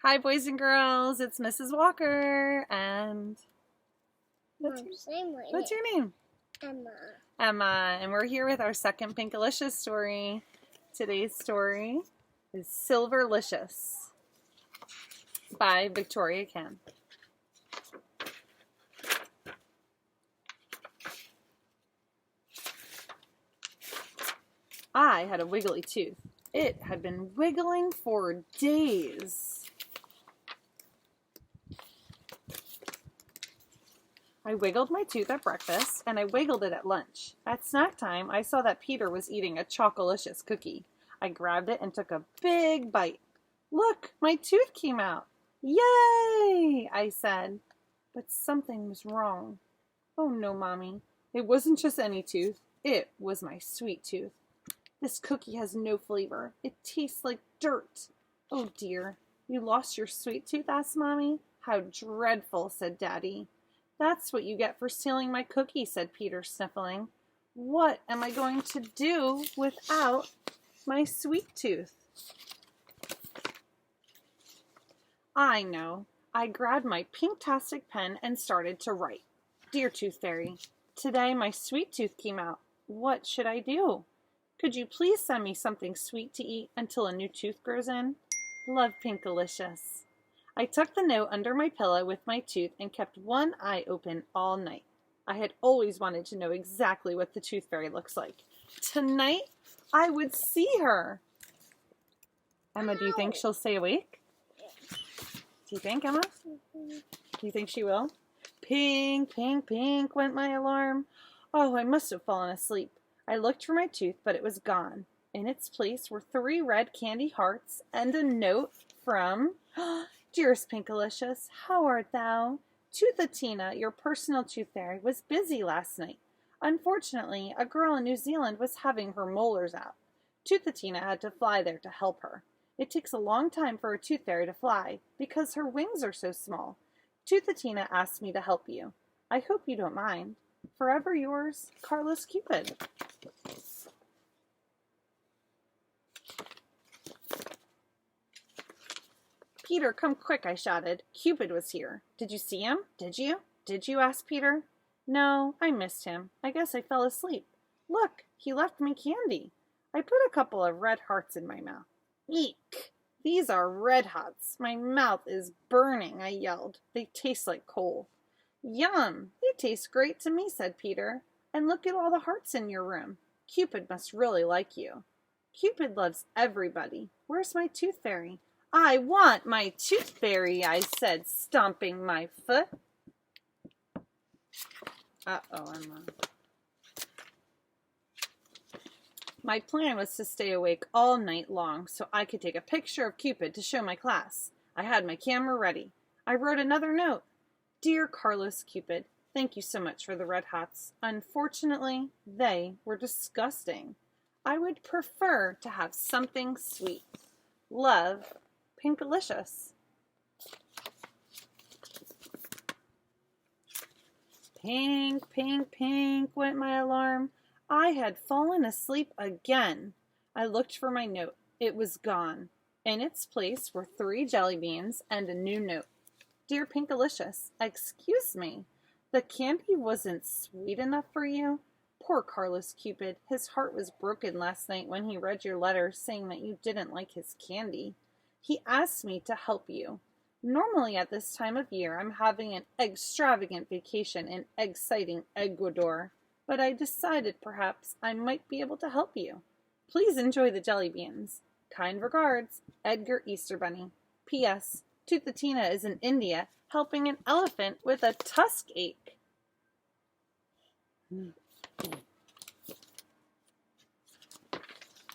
Hi, boys and girls. It's Mrs. Walker, and what's your name? Emma. Emma, and we're here with our second Pinkalicious story. Today's story is Silverlicious by Victoria Kann. I had a wiggly tooth. It had been wiggling for days. I wiggled my tooth at breakfast, and I wiggled it at lunch. At snack time, I saw that Peter was eating a Chocolicious cookie. I grabbed it and took a big bite. Look, my tooth came out. Yay! I said. But something was wrong. Oh no, Mommy. It wasn't just any tooth. It was my sweet tooth. This cookie has no flavor. It tastes like dirt. Oh dear. You lost your sweet tooth? Asked Mommy. How dreadful, said Daddy. That's what you get for stealing my cookie, said Peter, sniffling. What am I going to do without my sweet tooth? I know. I grabbed my pinktastic pen and started to write. Dear Tooth Fairy, today my sweet tooth came out. What should I do? Could you please send me something sweet to eat until a new tooth grows in? Love, Pinkalicious. I tucked the note under my pillow with my tooth and kept one eye open all night. I had always wanted to know exactly what the Tooth Fairy looks like. Tonight, I would see her. Emma, do you think she'll stay awake? Do you think, Emma? Do you think she will? Pink, pink, pink, went my alarm. Oh, I must have fallen asleep. I looked for my tooth, but it was gone. In its place were 3 red candy hearts and a note from... Dearest Pinkalicious, how art thou? Toothatina, your personal tooth fairy, was busy last night. Unfortunately, a girl in New Zealand was having her molars out. Toothatina had to fly there to help her. It takes a long time for a tooth fairy to fly, because her wings are so small. Toothatina asked me to help you. I hope you don't mind. Forever yours, Carlos Cupid. Peter, come quick, I shouted. Cupid was here. Did you see him? Did you? Did you? Asked Peter. No, I missed him. I guess I fell asleep. Look, he left me candy. I put a couple of red hearts in my mouth. Eek! These are red hots. My mouth is burning, I yelled. They taste like coal. Yum! They taste great to me, said Peter. And look at all the hearts in your room. Cupid must really like you. Cupid loves everybody. Where's my tooth fairy? I want my tooth fairy, I said, stomping my foot. Uh-oh, Emma. My plan was to stay awake all night long so I could take a picture of Cupid to show my class. I had my camera ready. I wrote another note. Dear Carlos Cupid, thank you so much for the red hots. Unfortunately, they were disgusting. I would prefer to have something sweet. Love, Pinkalicious. Pink, pink, pink, went my alarm. I had fallen asleep again. I looked for my note. It was gone. In its place were 3 jelly beans and a new note. Dear Pinkalicious, excuse me. The candy wasn't sweet enough for you? Poor Carlos Cupid. His heart was broken last night when he read your letter saying that you didn't like his candy. He asked me to help you. Normally at this time of year, I'm having an extravagant vacation in exciting Ecuador, but I decided perhaps I might be able to help you. Please enjoy the jelly beans. Kind regards, Edgar Easter Bunny. P.S. Toothatina is in India helping an elephant with a tusk ache.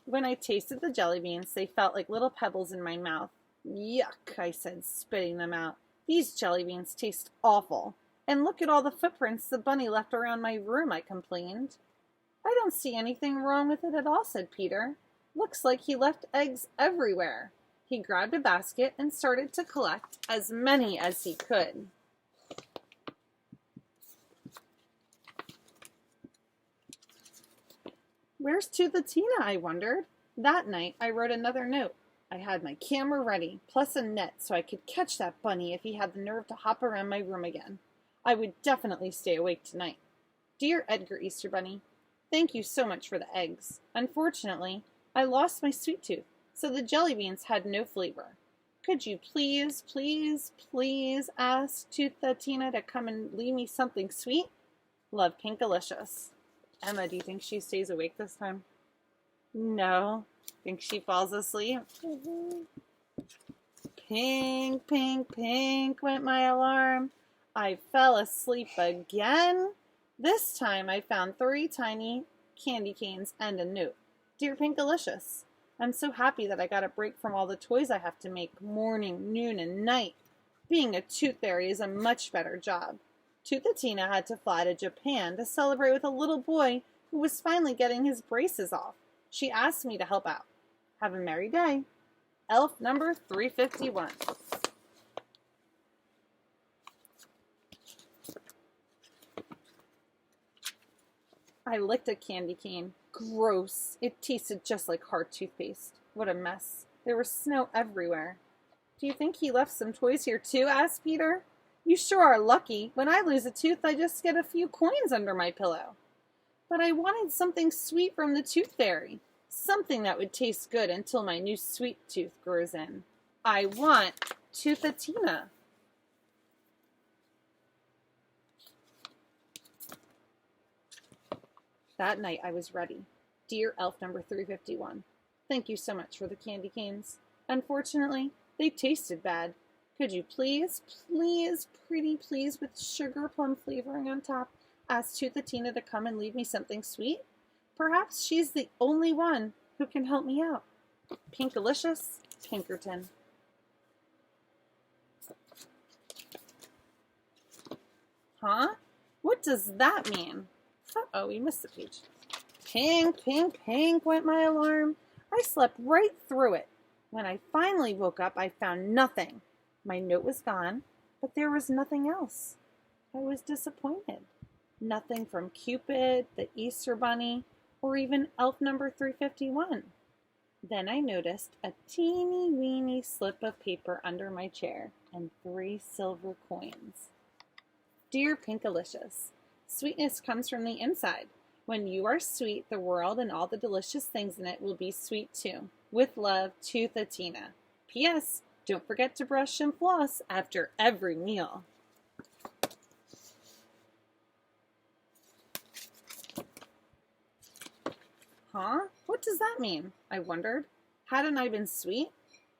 When I tasted the jelly beans, they felt like little pebbles in my mouth. Yuck, I said, spitting them out. These jelly beans taste awful. And look at all the footprints the bunny left around my room, I complained. I don't see anything wrong with it at all, said Peter. Looks like he left eggs everywhere. He grabbed a basket and started to collect as many as he could. Where's Toothatina, I wondered. That night, I wrote another note. I had my camera ready, plus a net so I could catch that bunny if he had the nerve to hop around my room again. I would definitely stay awake tonight. Dear Edgar Easter Bunny, thank you so much for the eggs. Unfortunately, I lost my sweet tooth, so the jelly beans had no flavor. Could you please, please, please ask Tootha Tina to come and leave me something sweet? Love, Pinkalicious. Emma, do you think she stays awake this time? No. Think she falls asleep? Pink, pink, pink went my alarm. I fell asleep again. This time I found 3 tiny candy canes and a note. Dear Pinkalicious, I'm so happy that I got a break from all the toys I have to make morning, noon, and night. Being a tooth fairy is a much better job. Tootha Tina had to fly to Japan to celebrate with a little boy who was finally getting his braces off. She asked me to help out. Have a merry day. Elf number 351. I licked a candy cane. Gross. It tasted just like hard toothpaste. What a mess. There was snow everywhere. Do you think he left some toys here too? Asked Peter. You sure are lucky. When I lose a tooth, I just get a few coins under my pillow. But I wanted something sweet from the tooth fairy. Something that would taste good until my new sweet tooth grows in. I want Tootha Tina. That night I was ready. Dear Elf number 351, thank you so much for the candy canes. Unfortunately, they tasted bad. Could you please, please, pretty please, with sugar plum flavoring on top, ask Tootha Tina to come and leave me something sweet? Perhaps she's the only one who can help me out. Pinkalicious, Pinkerton. Huh? What does that mean? Uh-oh, we missed the page. Pink, pink, pink went my alarm. I slept right through it. When I finally woke up, I found nothing. My note was gone, but there was nothing else. I was disappointed. Nothing from Cupid, the Easter Bunny, or even Elf number 351. Then I noticed a teeny weeny slip of paper under my chair and 3 silver coins. Dear Pinkalicious, sweetness comes from the inside. When you are sweet, the world and all the delicious things in it will be sweet too. With love, Tootha Tina. P.S. Don't forget to brush and floss after every meal. Huh? What does that mean? I wondered. Hadn't I been sweet?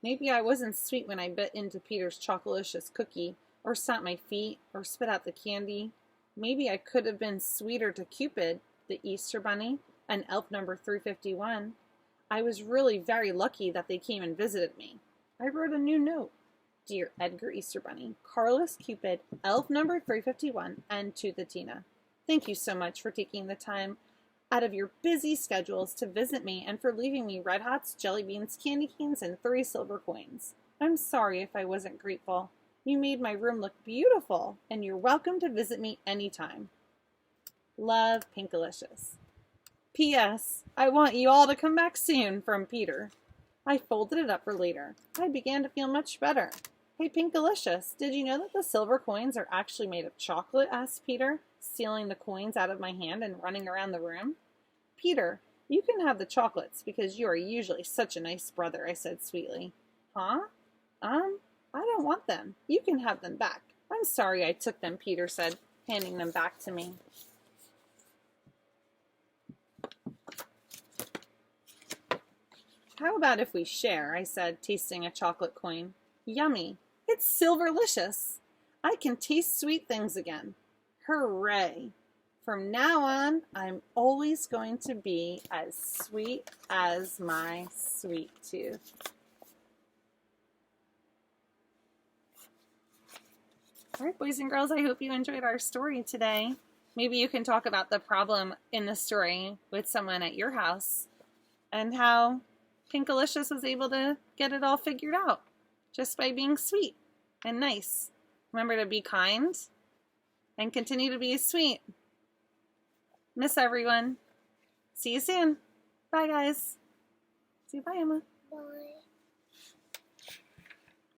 Maybe I wasn't sweet when I bit into Peter's Chocolicious cookie, or stamped my feet, or spit out the candy. Maybe I could have been sweeter to Cupid, the Easter Bunny, and Elf number 351. I was really very lucky that they came and visited me. I wrote a new note. Dear Edgar Easter Bunny, Carlos Cupid, Elf number 351, and Tootha Tina. Thank you so much for taking the time out of your busy schedules to visit me and for leaving me Red Hots, jelly beans, candy canes, and 3 silver coins. I'm sorry if I wasn't grateful. You made my room look beautiful, and you're welcome to visit me anytime. Love, Pinkalicious. P.S. I want you all to come back soon, from Peter. I folded it up for later. I began to feel much better. Hey, Pinkalicious, did you know that the silver coins are actually made of chocolate? Asked Peter, stealing the coins out of my hand and running around the room. Peter, you can have the chocolates because you are usually such a nice brother, I said sweetly. Huh? I don't want them. You can have them back. I'm sorry I took them, Peter said, handing them back to me. How about if we share? I said, tasting a chocolate coin. Yummy. It's Silverlicious. I can taste sweet things again. Hooray. From now on, I'm always going to be as sweet as my sweet tooth. All right, boys and girls, I hope you enjoyed our story today. Maybe you can talk about the problem in the story with someone at your house and how Pinkalicious was able to get it all figured out just by being sweet and nice. Remember to be kind and continue to be sweet. Miss everyone. See you soon. Bye, guys. See you. Bye, Emma. Bye.